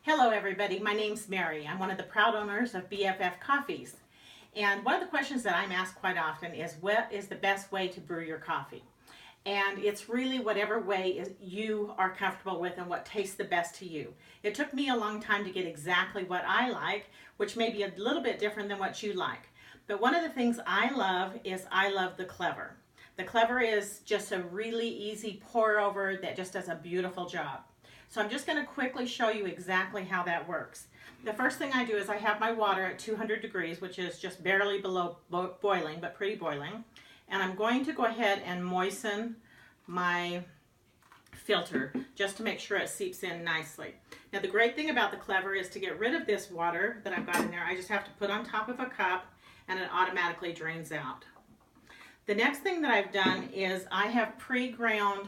Hello everybody, my name's Mary. I'm one of the proud owners of BFF Coffees. And one of the questions that I'm asked quite often is what is the best way to brew your coffee? And it's really whatever way you are comfortable with and what tastes the best to you. It took me a long time to get exactly what I like, which may be a little bit different than what you like. But one of the things I love is I love the Clever. The Clever is just a really easy pour over that just does a beautiful job. So I'm just going to quickly show you exactly how that works. The first thing I do is I have my water at 200 degrees, which is just barely below boiling, but pretty boiling. And I'm going to go ahead and moisten my filter just to make sure it seeps in nicely. Now the great thing about the Clever is to get rid of this water that I've got in there, I just have to put on top of a cup and it automatically drains out. The next thing that I've done is I have pre-ground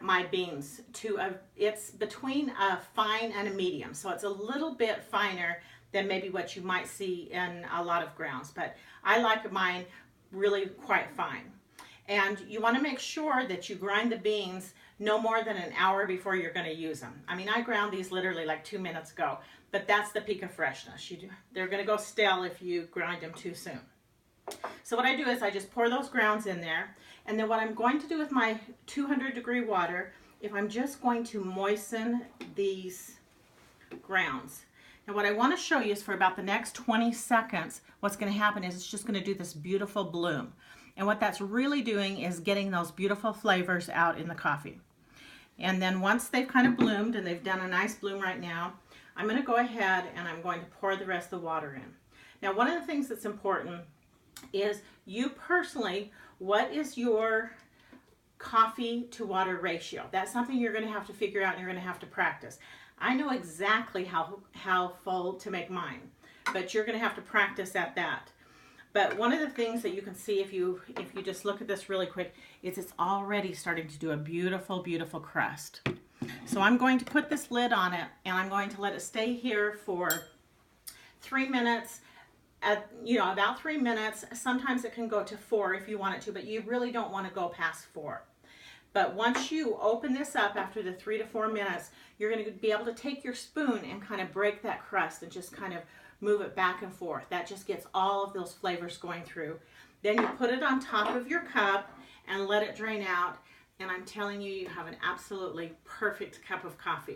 my beans to it's between a fine and a medium, so it's a little bit finer than maybe what you might see in a lot of grounds, but I like mine really quite fine. And you want to make sure that you grind the beans no more than an hour before you're going to use them. I mean, I ground these literally like 2 minutes ago, but that's the peak of freshness. They're going to go stale if you grind them too soon. So what I do is I just pour those grounds in there, and then what I'm going to do with my 200-degree water, if I'm just going to moisten these grounds. Now what I want to show you is for about the next 20 seconds, what's going to happen is it's just going to do this beautiful bloom. And what that's really doing is getting those beautiful flavors out in the coffee. And then once they've kind of bloomed, and they've done a nice bloom right now, I'm going to go ahead and I'm going to pour the rest of the water in. Now one of the things that's important is you personally, what is your coffee to water ratio? That's something you're going to have to figure out and you're going to have to practice. I know exactly how full to make mine, but you're going to have to practice at that. But one of the things that you can see if you just look at this really quick is it's already starting to do a beautiful, beautiful crust. So I'm going to put this lid on it and I'm going to let it stay here for 3 minutes. About 3 minutes. Sometimes it can go to 4 if you want it to, but you really don't want to go past 4. But once you open this up after the 3 to 4 minutes, you're going to be able to take your spoon and kind of break that crust and just kind of move it back and forth. That just gets all of those flavors going through. Then you put it on top of your cup and let it drain out, and I'm telling you, you have an absolutely perfect cup of coffee.